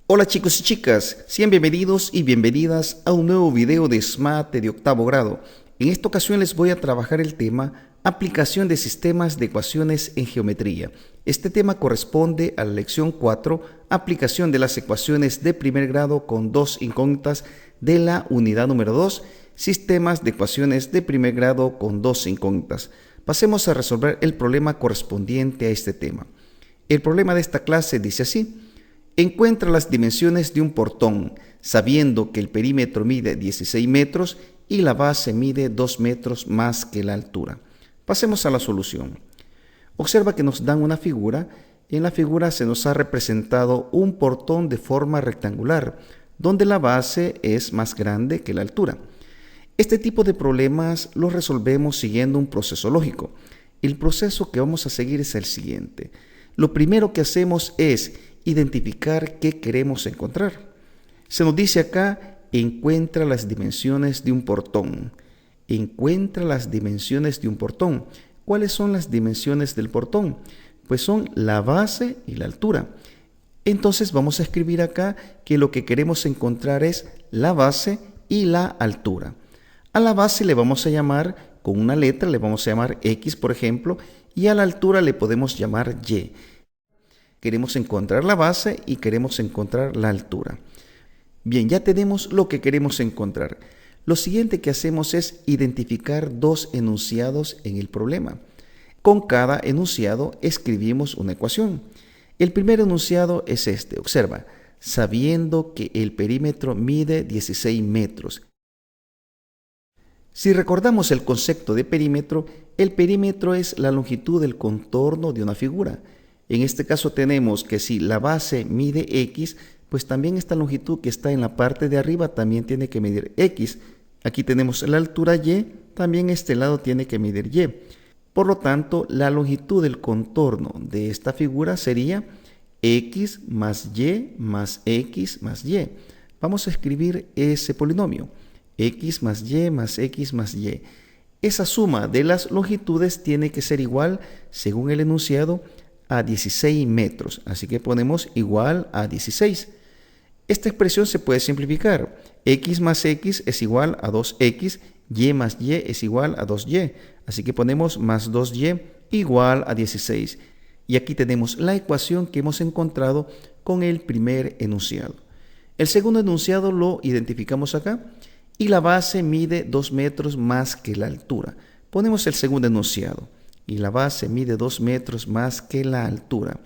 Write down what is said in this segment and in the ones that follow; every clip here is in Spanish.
Hola chicos y chicas, sean bienvenidos y bienvenidas a un nuevo video de SMAT de octavo grado. En esta ocasión les voy a trabajar el tema Aplicación de sistemas de ecuaciones en geometría. Este tema corresponde a la lección 4, Aplicación de las ecuaciones de primer grado con dos incógnitas de la unidad número 2, Sistemas de ecuaciones de primer grado con dos incógnitas. Pasemos a resolver el problema correspondiente a este tema. El problema de esta clase dice así: encuentra las dimensiones de un portón, sabiendo que el perímetro mide 16 metros y la base mide 2 metros más que la altura. Pasemos a la solución. Observa que nos dan una figura. En la figura se nos ha representado un portón de forma rectangular, donde la base es más grande que la altura. Este tipo de problemas los resolvemos siguiendo un proceso lógico. El proceso que vamos a seguir es el siguiente. Lo primero que hacemos es identificar qué queremos encontrar. Se nos dice acá, encuentra las dimensiones de un portón. Encuentra las dimensiones de un portón. ¿Cuáles son las dimensiones del portón? Pues son la base y la altura. Entonces vamos a escribir acá que lo que queremos encontrar es la base y la altura. A la base le vamos a llamar, con una letra le vamos a llamar X, por ejemplo, y a la altura le podemos llamar Y. Queremos encontrar la base y queremos encontrar la altura. Bien, ya tenemos lo que queremos encontrar. Lo siguiente que hacemos es identificar dos enunciados en el problema. Con cada enunciado escribimos una ecuación. El primer enunciado es este. Observa, sabiendo que el perímetro mide 16 metros. Si recordamos el concepto de perímetro, el perímetro es la longitud del contorno de una figura. En este caso tenemos que si la base mide X, pues también esta longitud que está en la parte de arriba también tiene que medir X. Aquí tenemos la altura Y, también este lado tiene que medir Y. Por lo tanto, la longitud del contorno de esta figura sería X más Y más X más Y. Vamos a escribir ese polinomio. X más Y más X más Y. Esa suma de las longitudes tiene que ser igual, según el enunciado, a 16 metros. Así que ponemos igual a 16. Esta expresión se puede simplificar. X más X es igual a 2X, Y más Y es igual a 2Y. Así que ponemos más 2Y igual a 16. Y aquí tenemos la ecuación que hemos encontrado con el primer enunciado. El segundo enunciado lo identificamos acá. Y la base mide 2 metros más que la altura. Ponemos el segundo enunciado. Y la base mide 2 metros más que la altura.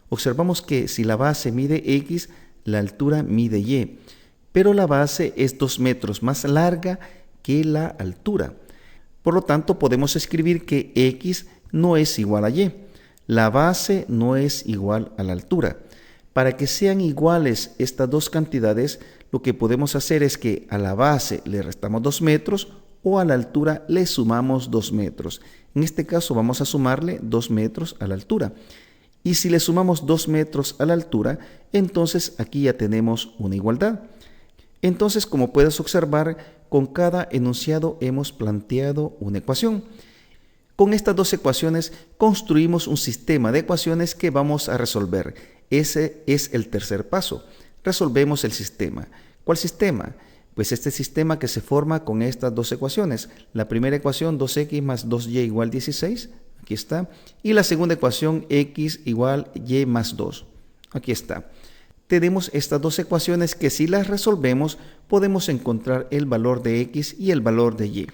Observamos que si la base mide X, la altura mide Y. Pero la base es 2 metros más larga que la altura. Por lo tanto, podemos escribir que X no es igual a Y. La base no es igual a la altura. Para que sean iguales estas dos cantidades, lo que podemos hacer es que a la base le restamos 2 metros o a la altura le sumamos 2 metros. En este caso vamos a sumarle 2 metros a la altura. Y si le sumamos 2 metros a la altura, entonces aquí ya tenemos una igualdad. Entonces, como puedes observar, con cada enunciado hemos planteado una ecuación. Con estas dos ecuaciones construimos un sistema de ecuaciones que vamos a resolver. Ese es el tercer paso. Resolvemos el sistema. ¿Cuál sistema? Pues este sistema que se forma con estas dos ecuaciones. La primera ecuación, 2x más 2y igual 16. Aquí está. Y la segunda ecuación, x igual y más 2. Aquí está. Tenemos estas dos ecuaciones que si las resolvemos podemos encontrar el valor de x y el valor de y.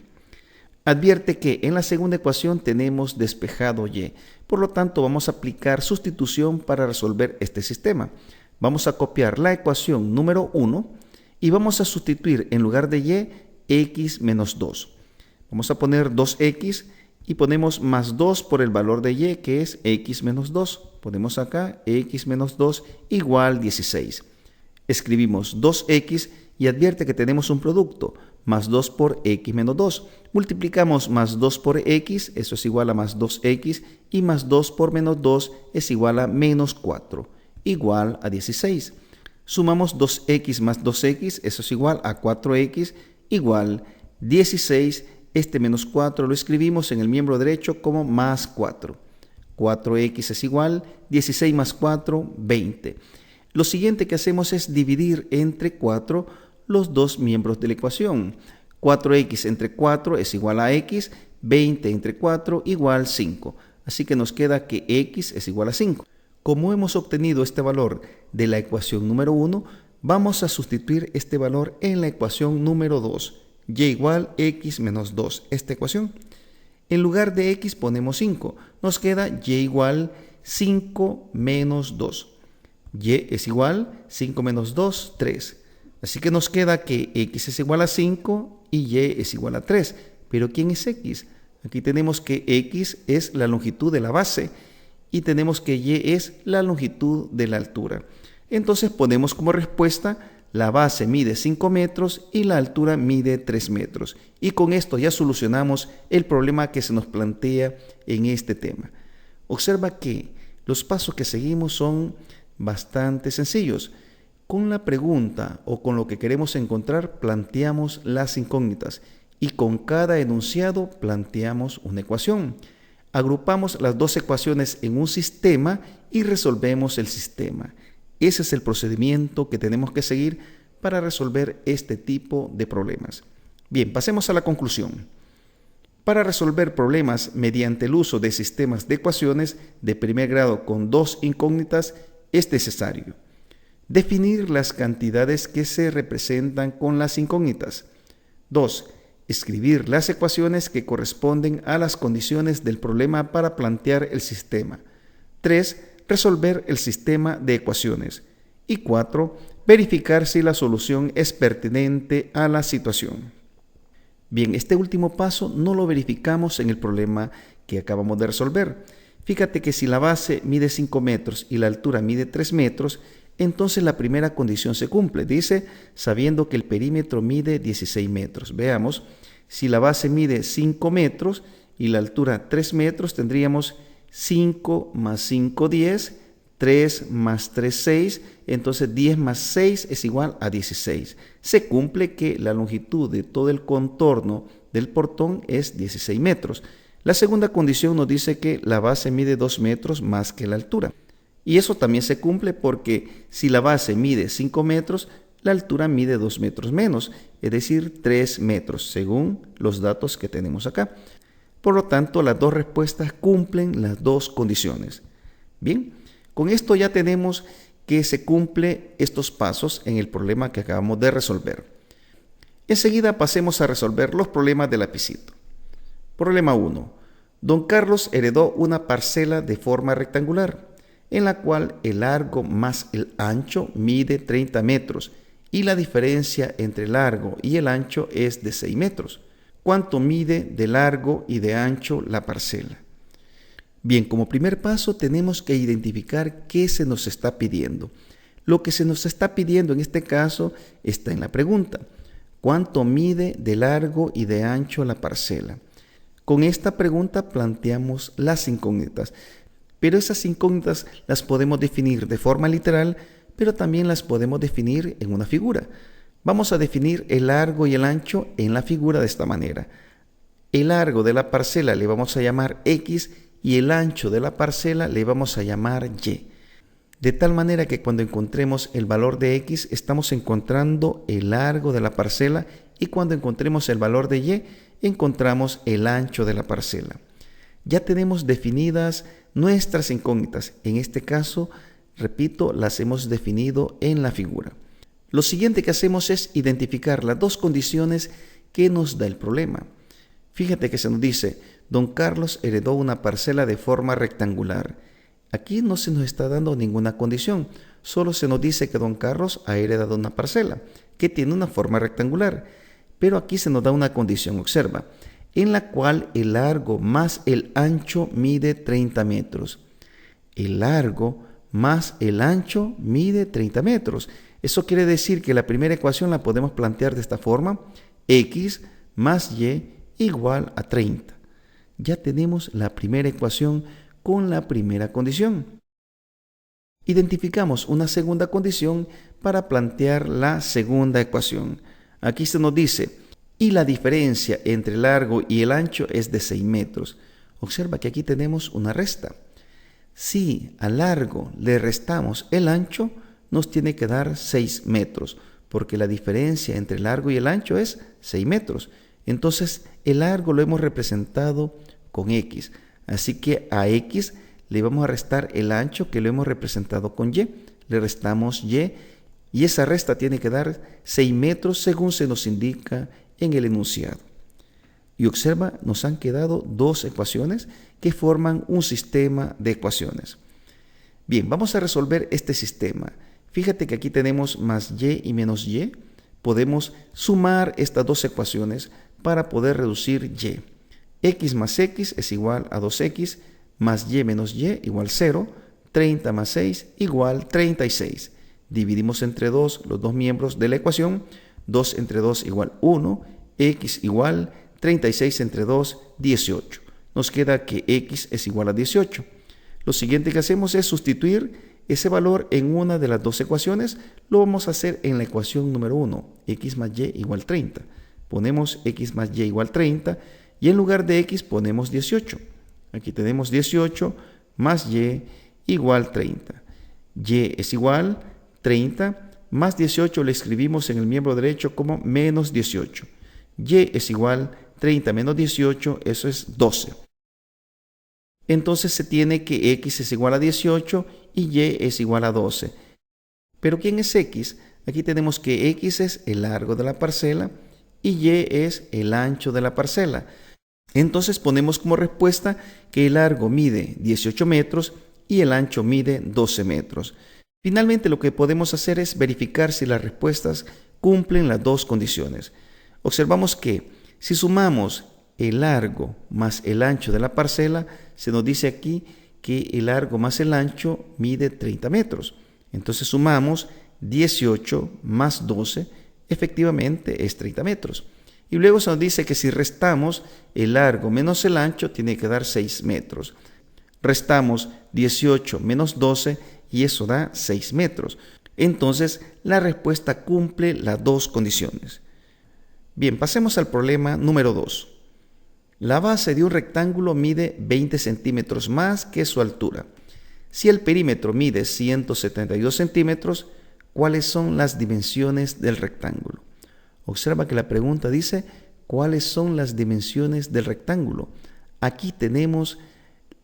Advierte que en la segunda ecuación tenemos despejado y. Por lo tanto, vamos a aplicar sustitución para resolver este sistema. Vamos a copiar la ecuación número 1 y vamos a sustituir en lugar de y, x menos 2. Vamos a poner 2x y ponemos más 2 por el valor de y, que es x menos 2. Ponemos acá x menos 2 igual 16. Escribimos 2x y advierte que tenemos un producto, más 2 por x menos 2. Multiplicamos más 2 por x, eso es igual a más 2x, y más 2 por menos 2 es igual a menos 4, igual a 16. Sumamos 2x más 2x, eso es igual a 4x, igual 16. Este menos 4 lo escribimos en el miembro derecho como más 4. 4x es igual, 16 más 4, 20. Lo siguiente que hacemos es dividir entre 4 los dos miembros de la ecuación. 4x entre 4 es igual a x, 20 entre 4 igual 5. Así que nos queda que x es igual a 5. Como hemos obtenido este valor de la ecuación número 1, vamos a sustituir este valor en la ecuación número 2, y igual x menos 2, esta ecuación. En lugar de x ponemos 5, nos queda y igual 5 menos 2. Y es igual 5 menos 2, 3. Así que nos queda que x es igual a 5 y y es igual a 3. ¿Pero quién es x? Aquí tenemos que x es la longitud de la base y tenemos que y es la longitud de la altura. Entonces ponemos como respuesta: la base mide 5 metros y la altura mide 3 metros. Y con esto ya solucionamos el problema que se nos plantea en este tema. Observa que los pasos que seguimos son bastante sencillos. Con la pregunta o con lo que queremos encontrar planteamos las incógnitas y con cada enunciado planteamos una ecuación. Agrupamos las dos ecuaciones en un sistema y resolvemos el sistema. Ese es el procedimiento que tenemos que seguir para resolver este tipo de problemas. Bien, pasemos a la conclusión. Para resolver problemas mediante el uso de sistemas de ecuaciones de primer grado con dos incógnitas es necesario definir las cantidades que se representan con las incógnitas. 2. Escribir las ecuaciones que corresponden a las condiciones del problema para plantear el sistema. 3. Resolver el sistema de ecuaciones. Y 4. Verificar si la solución es pertinente a la situación. Bien, este último paso no lo verificamos en el problema que acabamos de resolver. Fíjate que si la base mide 5 metros y la altura mide 3 metros, entonces la primera condición se cumple. Dice, sabiendo que el perímetro mide 16 metros. Veamos, si la base mide 5 metros y la altura 3 metros, tendríamos 5 más 5, 10, 3 más 3, 6, entonces 10 más 6 es igual a 16. Se cumple que la longitud de todo el contorno del portón es 16 metros. La segunda condición nos dice que la base mide 2 metros más que la altura. Y eso también se cumple porque si la base mide 5 metros, la altura mide 2 metros menos, es decir, 3 metros, según los datos que tenemos acá. Por lo tanto, las dos respuestas cumplen las dos condiciones. Bien, con esto ya tenemos que se cumplen estos pasos en el problema que acabamos de resolver. Enseguida pasemos a resolver los problemas de lapicito. Problema 1. Don Carlos heredó una parcela de forma rectangular, en la cual el largo más el ancho mide 30 metros y la diferencia entre el largo y el ancho es de 6 metros. ¿Cuánto mide de largo y de ancho la parcela? Bien, como primer paso tenemos que identificar qué se nos está pidiendo. Lo que se nos está pidiendo en este caso está en la pregunta. ¿Cuánto mide de largo y de ancho la parcela? Con esta pregunta planteamos las incógnitas. Pero esas incógnitas las podemos definir de forma literal, pero también las podemos definir en una figura. Vamos a definir el largo y el ancho en la figura de esta manera. El largo de la parcela le vamos a llamar X y el ancho de la parcela le vamos a llamar Y. De tal manera que cuando encontremos el valor de X, estamos encontrando el largo de la parcela y cuando encontremos el valor de Y, encontramos el ancho de la parcela. Ya tenemos definidas nuestras incógnitas. En este caso, repito, las hemos definido en la figura. Lo siguiente que hacemos es identificar las dos condiciones que nos da el problema. Fíjate que se nos dice, don Carlos heredó una parcela de forma rectangular. Aquí no se nos está dando ninguna condición, solo se nos dice que don Carlos ha heredado una parcela que tiene una forma rectangular. Pero aquí se nos da una condición, observa, en la cual el largo más el ancho mide 30 metros. El largo más el ancho mide 30 metros. Eso quiere decir que la primera ecuación la podemos plantear de esta forma: X más Y igual a 30. Ya tenemos la primera ecuación con la primera condición. Identificamos una segunda condición para plantear la segunda ecuación. Aquí se nos dice, y la diferencia entre el largo y el ancho es de 6 metros. Observa que aquí tenemos una resta. Si al largo le restamos el ancho, nos tiene que dar 6 metros, porque la diferencia entre el largo y el ancho es 6 metros. Entonces, el largo lo hemos representado con X. Así que a X le vamos a restar el ancho que lo hemos representado con Y. Le restamos Y y esa resta tiene que dar 6 metros según se nos indica en el enunciado. Y observa, nos han quedado dos ecuaciones que forman un sistema de ecuaciones. Bien, vamos a resolver este sistema. Fíjate que aquí tenemos más y y menos y. Podemos sumar estas dos ecuaciones para poder reducir y. X más x es igual a 2x, más y menos y igual 0, 30 más 6 igual 36. Dividimos entre 2 los dos miembros de la ecuación, 2 entre 2 igual 1, x igual 36 entre 2, 18. Nos queda que x es igual a 18. Lo siguiente que hacemos es sustituir ese valor en una de las dos ecuaciones. Lo vamos a hacer en la ecuación número 1, x más y igual 30. Ponemos x más y igual 30 y en lugar de x ponemos 18. Aquí tenemos 18 más y igual 30. Y es igual 30 más 18 lo escribimos en el miembro derecho como menos 18. Y es igual 30 menos 18, eso es 12. Entonces se tiene que x es igual a 18 y y es igual a 12. ¿Pero quién es x? Aquí tenemos que x es el largo de la parcela y y es el ancho de la parcela. Entonces ponemos como respuesta que el largo mide 18 metros y el ancho mide 12 metros. Finalmente lo que podemos hacer es verificar si las respuestas cumplen las dos condiciones. Observamos que si sumamos el largo más el ancho de la parcela, se nos dice aquí que el largo más el ancho mide 30 metros. Entonces sumamos 18 más 12, efectivamente es 30 metros. Y luego se nos dice que si restamos el largo menos el ancho, tiene que dar 6 metros. Restamos 18 menos 12 y eso da 6 metros. Entonces la respuesta cumple las dos condiciones. Bien, pasemos al problema número 2. La base de un rectángulo mide 20 centímetros más que su altura. Si el perímetro mide 172 centímetros, ¿cuáles son las dimensiones del rectángulo? Observa que la pregunta dice, ¿cuáles son las dimensiones del rectángulo? Aquí tenemos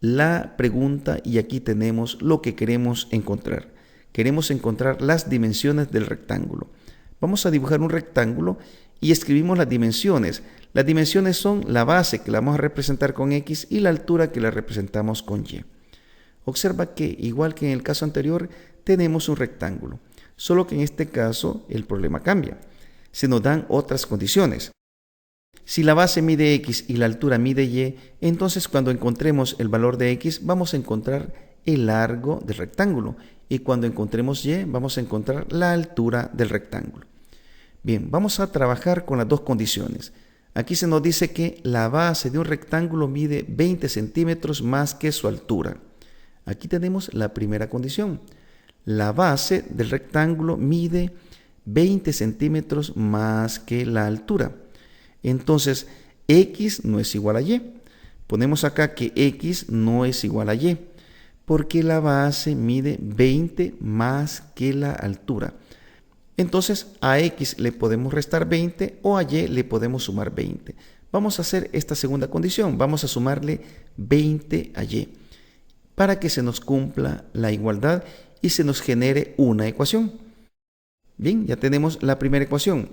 la pregunta y aquí tenemos lo que queremos encontrar. Queremos encontrar las dimensiones del rectángulo. Vamos a dibujar un rectángulo y escribimos las dimensiones. Las dimensiones son la base que la vamos a representar con X y la altura que la representamos con Y. Observa que, igual que en el caso anterior, tenemos un rectángulo, solo que en este caso el problema cambia. Se nos dan otras condiciones. Si la base mide X y la altura mide Y, entonces cuando encontremos el valor de X vamos a encontrar el largo del rectángulo y cuando encontremos Y vamos a encontrar la altura del rectángulo. Bien, vamos a trabajar con las dos condiciones. Aquí se nos dice que la base de un rectángulo mide 20 centímetros más que su altura. Aquí tenemos la primera condición. La base del rectángulo mide 20 centímetros más que la altura. Entonces, X no es igual a Y. Ponemos acá que X no es igual a Y, porque la base mide 20 más que la altura. Entonces, a X le podemos restar 20 o a Y le podemos sumar 20. Vamos a hacer esta segunda condición. Vamos a sumarle 20 a Y para que se nos cumpla la igualdad y se nos genere una ecuación. Bien, ya tenemos la primera ecuación.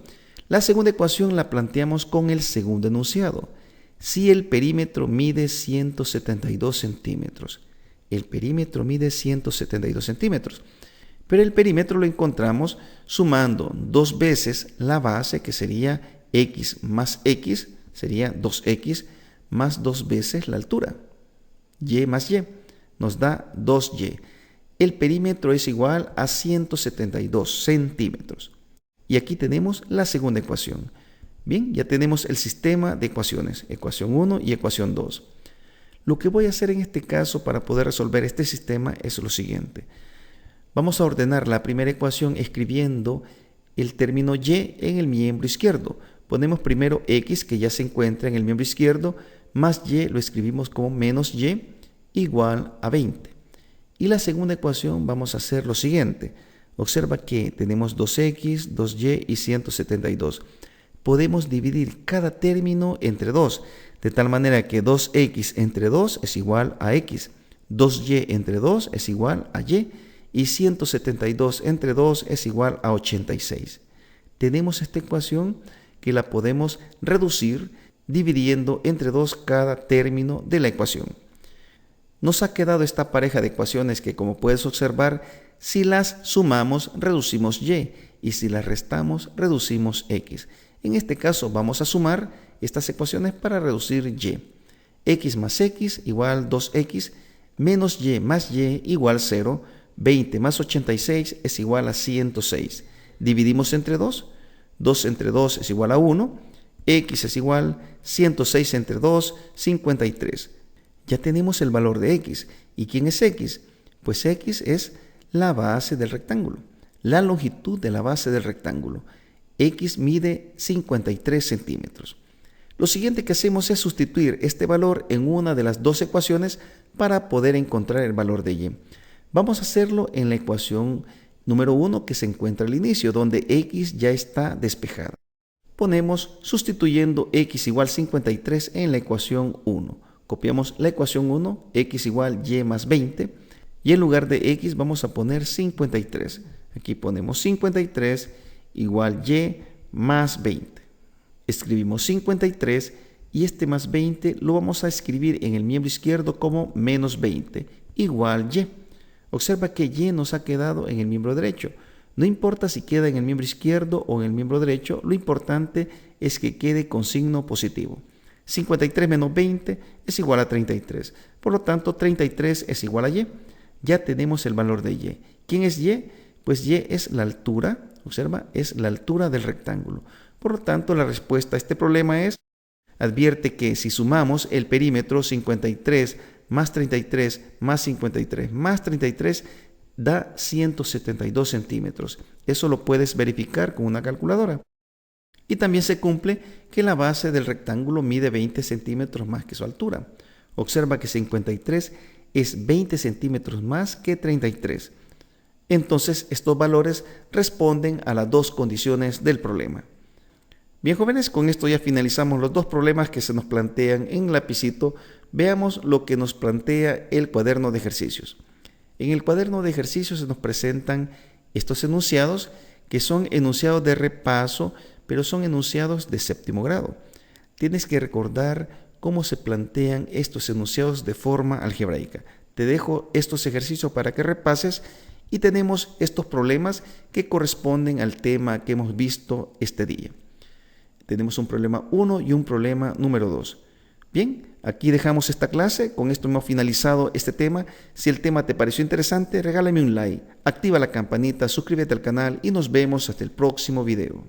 La segunda ecuación la planteamos con el segundo enunciado. Si el perímetro mide 172 centímetros, el perímetro mide 172 centímetros, pero el perímetro lo encontramos sumando dos veces la base, que sería X más X, sería 2X, más dos veces la altura. Y más Y nos da 2Y. El perímetro es igual a 172 centímetros. Y aquí tenemos la segunda ecuación. Bien, ya tenemos el sistema de ecuaciones, ecuación 1 y ecuación 2. Lo que voy a hacer en este caso para poder resolver este sistema es lo siguiente. Vamos a ordenar la primera ecuación escribiendo el término Y en el miembro izquierdo. Ponemos primero X, que ya se encuentra en el miembro izquierdo, más Y lo escribimos como menos Y igual a 20. Y la segunda ecuación vamos a hacer lo siguiente. Observa que tenemos 2x, 2y y 172. Podemos dividir cada término entre 2, de tal manera que 2x entre 2 es igual a x, 2y entre 2 es igual a y, y 172 entre 2 es igual a 86. Tenemos esta ecuación que la podemos reducir dividiendo entre 2 cada término de la ecuación. Nos ha quedado esta pareja de ecuaciones que, como puedes observar, si las sumamos reducimos y, y si las restamos reducimos x. En este caso vamos a sumar estas ecuaciones para reducir y. X más x igual 2x, menos y más y igual 0, 20 más 86 es igual a 106. Dividimos entre 2, 2 entre 2 es igual a 1, x es igual 106 entre 2, 53. Ya tenemos el valor de x. ¿Y quién es x? Pues x es la base del rectángulo, la longitud de la base del rectángulo. X mide 53 centímetros. Lo siguiente que hacemos es sustituir este valor en una de las dos ecuaciones para poder encontrar el valor de y. Vamos a hacerlo en la ecuación número 1 que se encuentra al inicio, donde x ya está despejada. Ponemos sustituyendo x igual 53 en la ecuación 1. Copiamos la ecuación 1, x igual y más 20, y en lugar de x vamos a poner 53. Aquí ponemos 53 igual y más 20. Escribimos 53 y este más 20 lo vamos a escribir en el miembro izquierdo como menos 20 igual y. Observa que y nos ha quedado en el miembro derecho. No importa si queda en el miembro izquierdo o en el miembro derecho, lo importante es que quede con signo positivo. 53 menos 20 es igual a 33. Por lo tanto, 33 es igual a y. Ya tenemos el valor de y. ¿Quién es y? Pues y es la altura, observa, es la altura del rectángulo. Por lo tanto, la respuesta a este problema es, advierte que si sumamos el perímetro 53 más 33 más 53 más 33 da 172 centímetros. Eso lo puedes verificar con una calculadora. Y también se cumple que la base del rectángulo mide 20 centímetros más que su altura. Observa que 53 es 20 centímetros más que 33. Entonces, estos valores responden a las dos condiciones del problema. Bien, jóvenes, con esto ya finalizamos los dos problemas que se nos plantean en lapicito. Veamos lo que nos plantea el cuaderno de ejercicios. En el cuaderno de ejercicios se nos presentan estos enunciados que son enunciados de repaso, pero son enunciados de séptimo grado. Tienes que recordar cómo se plantean estos enunciados de forma algebraica. Te dejo estos ejercicios para que repases y tenemos estos problemas que corresponden al tema que hemos visto este día. Tenemos un problema 1 y un problema número 2. Bien, aquí dejamos esta clase. Con esto hemos finalizado este tema. Si el tema te pareció interesante, regálame un like, activa la campanita, suscríbete al canal y nos vemos hasta el próximo video.